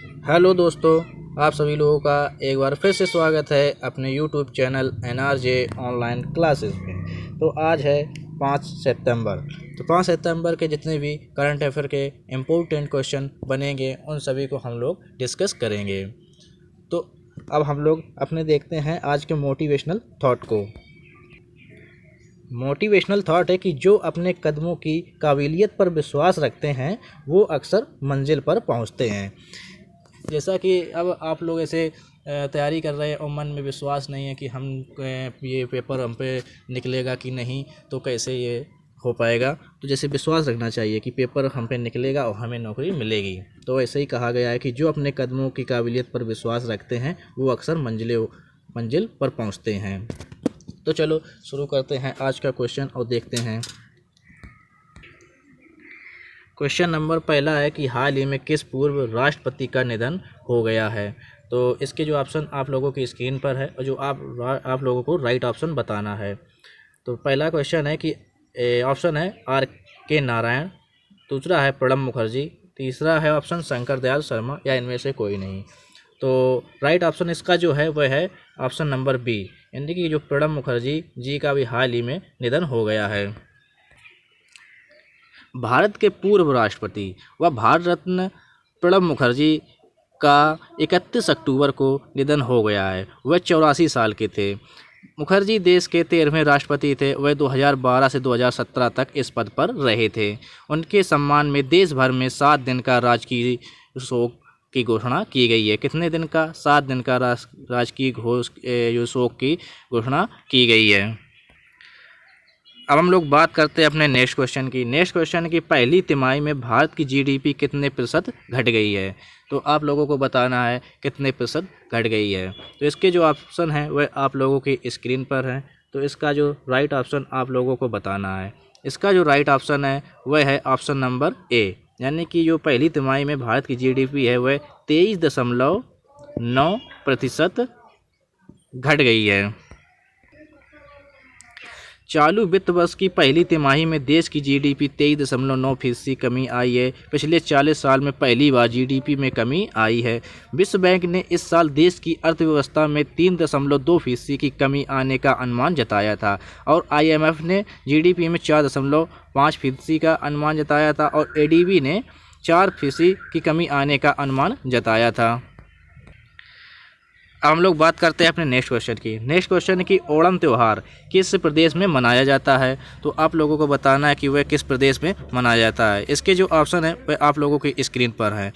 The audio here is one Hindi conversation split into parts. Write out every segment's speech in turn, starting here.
हेलो दोस्तों, आप सभी लोगों का एक बार फिर से स्वागत है अपने YouTube channel NRJ online classes में। तो आज है 5 सितंबर। तो 5 सितंबर के जितने भी करंट अफेयर के इम्पोर्टेंट क्वेश्चन बनेंगे उन सभी को हम लोग डिस्कस करेंगे। तो अब हम लोग अपने देखते हैं आज के मोटिवेशनल थॉट को। मोटिवेशनल थॉट है कि जो अपने कदमों की काबिलियत पर विश्वास रखते हैं वो अक्सर मंजिल पर पहुंचते हैं। जैसा कि अब आप लोग ऐसे तैयारी कर रहे हैं और मन में विश्वास नहीं है कि हम ये पेपर हम पे निकलेगा कि नहीं, तो कैसे ये हो पाएगा। तो जैसे विश्वास रखना चाहिए कि पेपर हम पे निकलेगा और हमें नौकरी मिलेगी। तो ऐसे ही कहा गया है कि जो अपने कदमों की काबिलियत पर विश्वास रखते हैं वो अक्सर मंजिल पर पहुंचते हैं। तो चलो शुरू करते हैं आज का क्वेश्चन और देखते हैं। क्वेश्चन नंबर पहला है कि हाल ही में किस पूर्व राष्ट्रपति का निधन हो गया है। तो इसके जो ऑप्शन आप लोगों की स्क्रीन पर है और जो आप लोगों को राइट ऑप्शन बताना है। तो पहला क्वेश्चन है कि ऑप्शन है R.K. नारायण, दूसरा है प्रणब मुखर्जी, तीसरा है ऑप्शन शंकर दयाल शर्मा या इनमें से कोई नहीं। तो राइट ऑप्शन इसका जो है वह है ऑप्शन नंबर बी, यानी कि जो प्रणब मुखर्जी जी का भी हाल ही में निधन हो गया है। भारत के पूर्व राष्ट्रपति व भारत रत्न प्रणब मुखर्जी का 31 अक्टूबर को निधन हो गया है। वह 84 साल के थे। मुखर्जी देश के 13वें राष्ट्रपति थे। वह 2012 से 2017 तक इस पद पर रहे थे। उनके सम्मान में देश भर में 7 दिन का राजकीय शोक की घोषणा की गई है। कितने दिन का? 7 दिन का राजकीय शोक की घोषणा की गई है। अब हम लोग बात करते हैं अपने नेक्स्ट क्वेश्चन की। नेक्स्ट क्वेश्चन की पहली तिमाही में भारत की GDP कितने प्रतिशत घट गई है। तो आप लोगों को बताना है कितने प्रतिशत घट गई है। तो इसके जो ऑप्शन हैं वह आप लोगों की स्क्रीन पर हैं। तो इसका जो राइट ऑप्शन आप लोगों को बताना है। इसका जो राइट ऑप्शन है वह है ऑप्शन नंबर ए, यानी कि जो पहली तिमाही में भारत की GDP है वह 23.9% घट गई है। चालू वित्त वर्ष की पहली तिमाही में देश की GDP 23.9% कमी आई है। पिछले 40 साल में पहली बार GDP में कमी आई है। विश्व बैंक ने इस साल देश की अर्थव्यवस्था में 3.2% की कमी आने का अनुमान जताया था और IMF ने GDP में 4.5% का अनुमान जताया था और ADB ने 4% की कमी आने का अनुमान जताया था। अब हम लोग बात करते हैं अपने नेक्स्ट क्वेश्चन की। नेक्स्ट क्वेश्चन है कि ओणम त्यौहार किस प्रदेश में मनाया जाता है। तो आप लोगों को बताना है कि वह किस प्रदेश में मनाया जाता है। इसके जो ऑप्शन है वह आप लोगों की स्क्रीन पर है।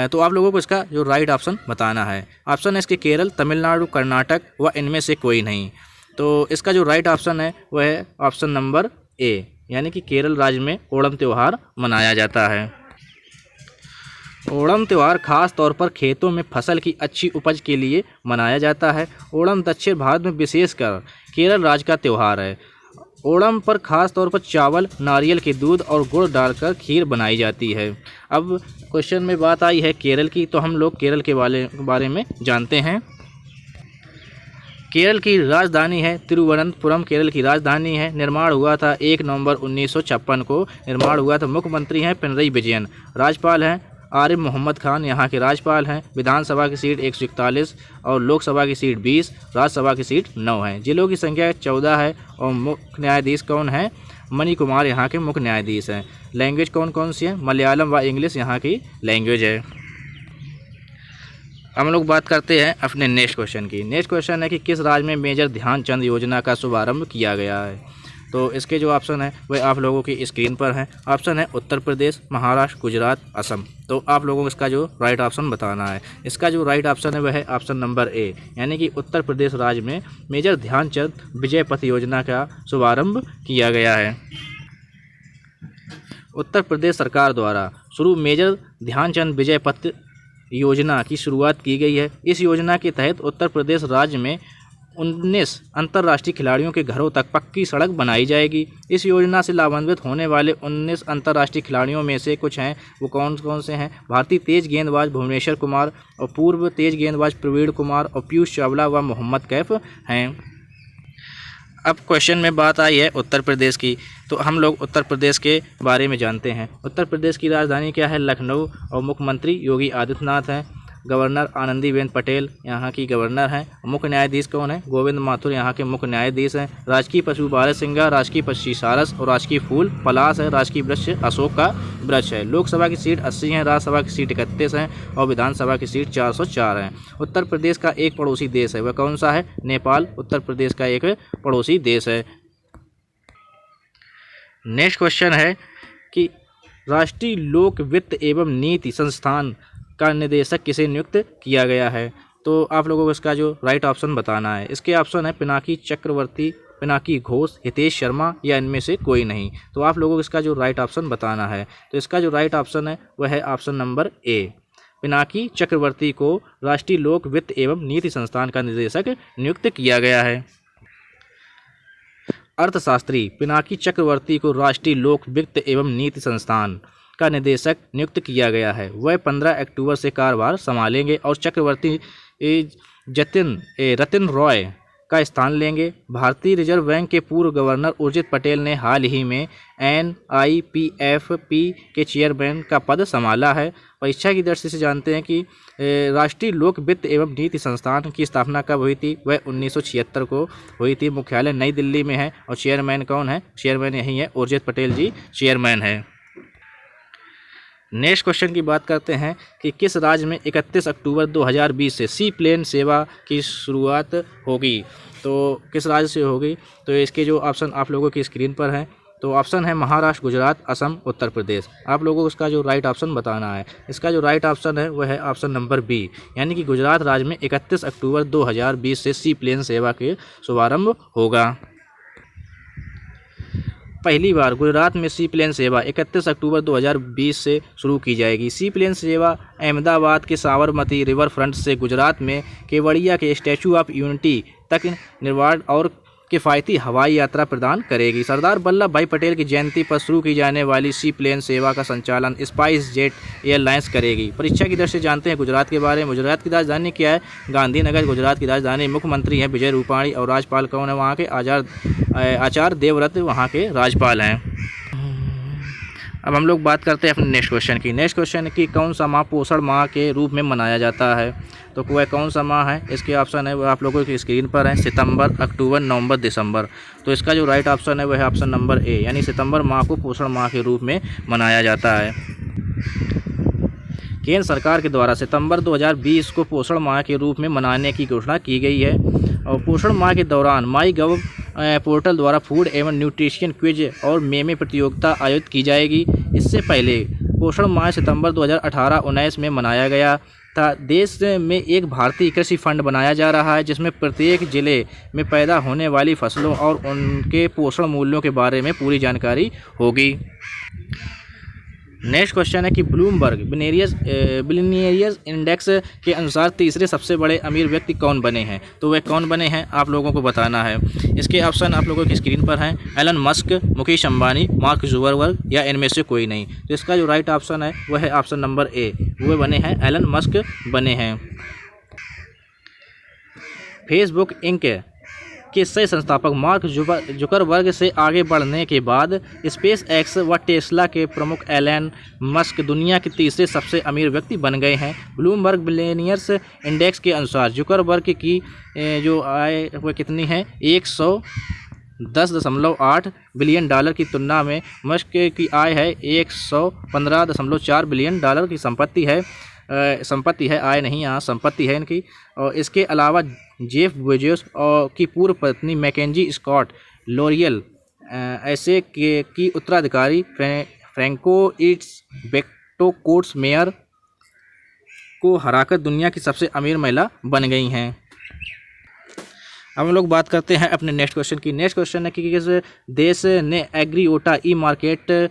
तो आप लोगों को इसका जो राइट ऑप्शन बताना है। ऑप्शन है इसके केरल, तमिलनाडु, कर्नाटक व इनमें से कोई नहीं। तो इसका जो राइट ऑप्शन है वह है ऑप्शन नंबर ए, यानी कि केरल राज्य में ओणम त्यौहार मनाया जाता है। ओणम त्यौहार खास तौर पर खेतों में फसल की अच्छी उपज के लिए मनाया जाता है। ओणम दक्षिण भारत में विशेषकर केरल राज्य का त्यौहार है। ओणम पर खास तौर पर चावल, नारियल के दूध और गुड़ डालकर खीर बनाई जाती है। अब क्वेश्चन में बात आई है केरल की, तो हम लोग केरल के बारे में जानते हैं। केरल की राजधानी है तिरुवनंतपुरम। केरल की राजधानी है। निर्माण हुआ था 1 नवंबर 1956 को। निर्माण हुआ था। मुख्यमंत्री हैं पिनरई विजयन। राज्यपाल हैं आरिफ मोहम्मद खान, यहाँ के राज्यपाल हैं। विधानसभा की सीट 141 और लोकसभा की सीट 20, राज्यसभा की सीट 9 है। जिलों की संख्या 14 है और मुख्य न्यायाधीश कौन है? मणि कुमार यहाँ के मुख्य न्यायाधीश हैं। लैंग्वेज कौन कौन सी है? मलयालम व इंग्लिश यहाँ की लैंग्वेज है। हम लोग बात करते हैं अपने नेक्स्ट क्वेश्चन की। नेक्स्ट क्वेश्चन है कि किस राज्य में मेजर ध्यानचंद योजना का शुभारंभ किया गया है। तो इसके जो ऑप्शन है वह आप लोगों की स्क्रीन पर है। ऑप्शन है उत्तर प्रदेश, महाराष्ट्र, गुजरात, असम। तो आप लोगों को इसका जो राइट ऑप्शन बताना है। इसका जो राइट ऑप्शन है वह है ऑप्शन नंबर ए, यानी कि उत्तर प्रदेश राज्य में मेजर ध्यानचंद विजय पथ योजना का शुभारंभ किया गया है। उत्तर प्रदेश सरकार द्वारा शुरू मेजर ध्यानचंद विजय पथ योजना की शुरुआत की गई है। इस योजना के तहत उत्तर प्रदेश राज्य में 19 अंतर्राष्ट्रीय खिलाड़ियों के घरों तक पक्की सड़क बनाई जाएगी। इस योजना से लाभान्वित होने वाले 19 अंतर्राष्ट्रीय खिलाड़ियों में से कुछ हैं, वो कौन कौन से हैं? भारतीय तेज गेंदबाज भुवनेश्वर कुमार और पूर्व तेज गेंदबाज प्रवीण कुमार और पीयूष चावला व मोहम्मद कैफ हैं। अब क्वेश्चन में बात आई है उत्तर प्रदेश की, तो हम लोग उत्तर प्रदेश के बारे में जानते हैं। उत्तर प्रदेश की राजधानी क्या है? लखनऊ। और मुख्यमंत्री योगी आदित्यनाथ हैं। गवर्नर आनंदीबेन पटेल यहाँ की गवर्नर हैं। मुख्य न्यायाधीश कौन है? गोविंद माथुर यहाँ के मुख्य न्यायाधीश हैं। राजकीय पशु भारत सिंगा, राजकीय पक्षी सारस और राजकीय फूल पलाश है। राजकीय वृक्ष अशोक का वृक्ष है। लोकसभा की सीट 80 है, राज्यसभा की सीट 31 है और विधानसभा की सीट 404 है। उत्तर प्रदेश का एक पड़ोसी देश है, वह कौन सा है? नेपाल उत्तर प्रदेश का एक पड़ोसी देश है। नेक्स्ट क्वेश्चन है कि राष्ट्रीय लोक वित्त एवं नीति संस्थान का निदेशक किसे नियुक्त किया गया है? तो आप लोगों को इसका जो राइट ऑप्शन बताना है। इसके ऑप्शन है पिनाकी चक्रवर्ती, पिनाकी घोष, हितेश शर्मा या इनमें से कोई नहीं। तो आप लोगों को इसका जो राइट ऑप्शन बताना है। तो इसका जो राइट ऑप्शन है वह है ऑप्शन नंबर ए। पिनाकी चक्रवर्ती को राष्ट्रीय लोक वित्त एवं नीति संस्थान का निदेशक नियुक्त किया गया है। अर्थशास्त्री पिनाकी चक्रवर्ती को राष्ट्रीय लोक वित्त एवं नीति संस्थान का निदेशक नियुक्त किया गया है। वह 15 अक्टूबर से कार्यभार संभालेंगे और चक्रवर्ती रतिन रॉय का स्थान लेंगे। भारतीय रिजर्व बैंक के पूर्व गवर्नर उर्जित पटेल ने हाल ही में NIPFP के चेयरमैन का पद संभाला है। परीक्षा की दृष्टि से जानते हैं कि राष्ट्रीय लोक वित्त एवं नीति संस्थान की स्थापना कब हुई थी? वह 1976 को हुई थी। मुख्यालय नई दिल्ली में है और चेयरमैन कौन है? चेयरमैन यही है, उर्जित पटेल जी चेयरमैन है। नेक्स्ट क्वेश्चन की बात करते हैं कि किस राज्य में 31 अक्टूबर 2020 से सी प्लेन सेवा की शुरुआत होगी? तो किस राज्य से होगी? तो इसके जो ऑप्शन आप लोगों की स्क्रीन पर हैं। तो ऑप्शन है महाराष्ट्र, गुजरात, असम, उत्तर प्रदेश। आप लोगों को इसका जो राइट ऑप्शन बताना है। इसका जो राइट ऑप्शन है वह है ऑप्शन नंबर बी, यानी कि गुजरात राज्य में 31 अक्टूबर 2020 से सी प्लेन सेवा के शुभारंभ होगा। पहली बार गुजरात में सी प्लेन सेवा 31 अक्टूबर 2020 से शुरू की जाएगी। सी प्लेन सेवा अहमदाबाद के साबरमती रिवर फ्रंट से गुजरात में केवड़िया के स्टैचू ऑफ यूनिटी तक निर्बाध और किफ़ायती हवाई यात्रा प्रदान करेगी। सरदार वल्लभ भाई पटेल की जयंती पर शुरू की जाने वाली सी प्लेन सेवा का संचालन स्पाइस जेट एयरलाइंस करेगी। परीक्षा की दृष्टि से जानते हैं गुजरात के बारे में। गुजरात की राजधानी क्या है? गांधीनगर गुजरात की राजधानी। मुख्यमंत्री हैं विजय रूपाणी और राज्यपाल कौन है वहाँ के? आचार्य देवव्रत वहाँ के राज्यपाल हैं। अब हम लोग बात करते हैं अपने नेक्स्ट क्वेश्चन की। नेक्स्ट क्वेश्चन की कौन सा माह पोषण माह के रूप में मनाया जाता है? तो वह कौन सा माह है? इसके ऑप्शन है वह आप लोगों की स्क्रीन पर है। सितंबर, अक्टूबर, नवंबर, दिसंबर। तो इसका जो राइट ऑप्शन है वह है ऑप्शन नंबर ए, यानी सितंबर माह को पोषण माह के रूप में मनाया जाता है। केंद्र सरकार के द्वारा सितंबर 2020 को पोषण माह के रूप में मनाने की घोषणा की गई है और पोषण माह के दौरान MyGov पोर्टल द्वारा फूड एवं न्यूट्रिशन क्विज और मेमे प्रतियोगिता आयोजित की जाएगी। इससे पहले पोषण माह सितंबर 2018-19 में मनाया गया था। देश में एक भारतीय कृषि फंड बनाया जा रहा है जिसमें प्रत्येक जिले में पैदा होने वाली फसलों और उनके पोषण मूल्यों के बारे में पूरी जानकारी होगी। नेक्स्ट क्वेश्चन है कि ब्लूमबर्ग बिलियनियर्स इंडेक्स के अनुसार तीसरे सबसे बड़े अमीर व्यक्ति कौन बने हैं? तो वह कौन बने हैं आप लोगों को बताना है। इसके ऑप्शन आप लोगों की स्क्रीन पर हैं। Elon Musk, Mukesh Ambani, Mark Zuckerberg या इनमें से कोई नहीं। तो इसका जो राइट ऑप्शन है वह है ऑप्शन नंबर ए, वह बने हैं एलन मस्क बने हैं। फेसबुक इंक के सह संस्थापक मार्क जुकरबर्ग से आगे बढ़ने के बाद स्पेस एक्स व टेस्ला के प्रमुख एलन मस्क दुनिया के तीसरे सबसे अमीर व्यक्ति बन गए हैं। ब्लूमबर्ग बिलियनियर्स इंडेक्स के अनुसार जुकरबर्ग की जो आय वह कितनी है? 110.8 बिलियन डॉलर की तुलना में मस्क की आय है 115.4 बिलियन डॉलर की संपत्ति है, आय नहीं, यहाँ संपत्ति है इनकी। और इसके अलावा जेफ बेजोस की पूर्व पत्नी मैकेंजी स्कॉट लॉरियल ऐसे की उत्तराधिकारी फ्रैंकोइट्स बेक्टोकोट्स मेयर को हराकर दुनिया की सबसे अमीर महिला बन गई हैं। अब हम लोग बात करते हैं अपने नेक्स्ट क्वेश्चन की। नेक्स्ट क्वेश्चन है कि किस देश ने एग्रीओटा ई मार्केट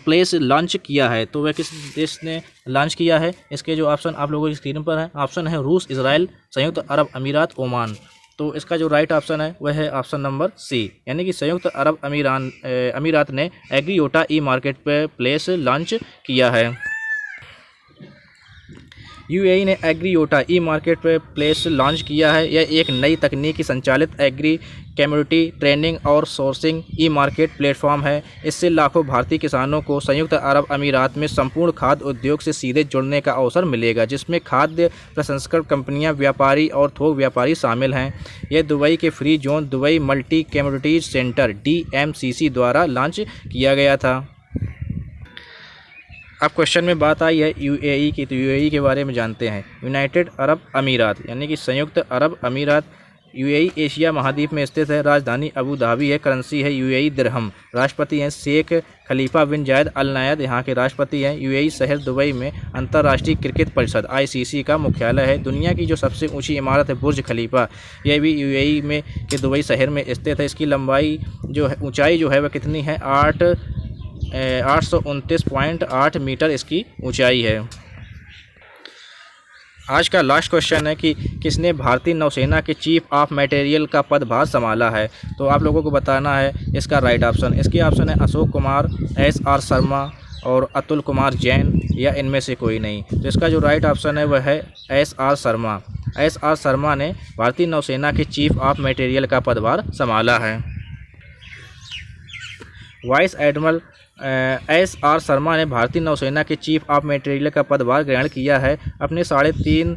प्लेस लॉन्च किया है? तो वह किस देश ने लॉन्च किया है? इसके जो ऑप्शन आप लोगों की स्क्रीन पर है। ऑप्शन है रूस, इजराइल, संयुक्त अरब अमीरात, ओमान। तो इसका जो राइट ऑप्शन है वह है ऑप्शन नंबर सी, यानी कि संयुक्त अरब अमीरात ने एग्रीओटा ई मार्केट प्लेस लॉन्च किया है। यूएई ने एग्रीयोटा ई मार्केट प्लेस लॉन्च किया है। यह एक नई तकनीकी संचालित एग्री कम्युनिटी ट्रेनिंग और सोर्सिंग ई मार्केट प्लेटफॉर्म है। इससे लाखों भारतीय किसानों को संयुक्त अरब अमीरात में संपूर्ण खाद्य उद्योग से सीधे जुड़ने का अवसर मिलेगा, जिसमें खाद्य प्रसंस्करण कंपनियां, व्यापारी और थोक व्यापारी शामिल हैं। यह दुबई के free zone Dubai multi communities centre DMCC द्वारा लॉन्च किया गया था। अब क्वेश्चन में बात आई है यूएई की, तो यूएई के बारे में जानते हैं। यूनाइटेड अरब अमीरात यानी कि संयुक्त अरब अमीरात। यूएई एशिया महाद्वीप में स्थित है। राजधानी अबू धाबी है। करेंसी है यूएई दिरहम। राष्ट्रपति हैं शेख खलीफा बिन जायद अल नायद, यहाँ के राष्ट्रपति हैं। यूएई शहर दुबई में अंतर्राष्ट्रीय क्रिकेट परिषद ICC का मुख्यालय है। दुनिया की जो सबसे ऊंची इमारत है बुर्ज खलीफा, यह भी यूएई में के दुबई शहर में स्थित है। इसकी लंबाई जो है, ऊंचाई जो है वह कितनी है? 829.8 मीटर इसकी ऊंचाई है। आज का लास्ट क्वेश्चन है कि किसने भारतीय नौसेना के चीफ ऑफ मटेरियल का पदभार संभाला है? तो आप लोगों को बताना है इसका राइट ऑप्शन। इसके ऑप्शन है अशोक कुमार, SR शर्मा और अतुल कुमार जैन, या इनमें से कोई नहीं। तो इसका जो राइट ऑप्शन है वह है SR शर्मा। SR शर्मा ने भारतीय नौसेना के चीफ ऑफ मटेरियल का पदभार संभाला है। वाइस एडमिरल SR शर्मा ने भारतीय नौसेना के चीफ ऑफ मटेरियल का पदभार ग्रहण किया है। अपने 3.5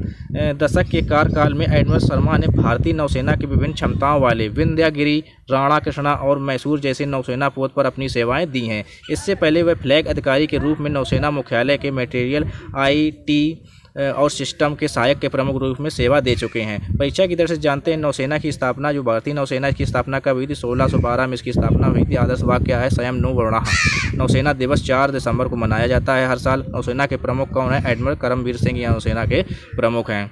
दशक के कार्यकाल में एडमिरल शर्मा ने भारतीय नौसेना की विभिन्न क्षमताओं वाले विंध्यागिरी, राणा कृष्णा और मैसूर जैसे नौसेना पोत पर अपनी सेवाएं दी हैं। इससे पहले वह फ्लैग अधिकारी के रूप में नौसेना मुख्यालय के मटेरियल IT और सिस्टम के सहायक के प्रमुख रूप में सेवा दे चुके हैं। परीक्षा की तरफ से जानते हैं नौसेना की स्थापना, जो भारतीय नौसेना की स्थापना कब हुई थी? 1612 में इसकी स्थापना हुई थी। आदर्श वाक्य क्या है? स्वयं नो वर्णः। नौसेना दिवस 4 दिसंबर को मनाया जाता है हर साल। नौसेना के प्रमुख कौन है? एडमिरल करमबीर सिंह या नौसेना के प्रमुख हैं।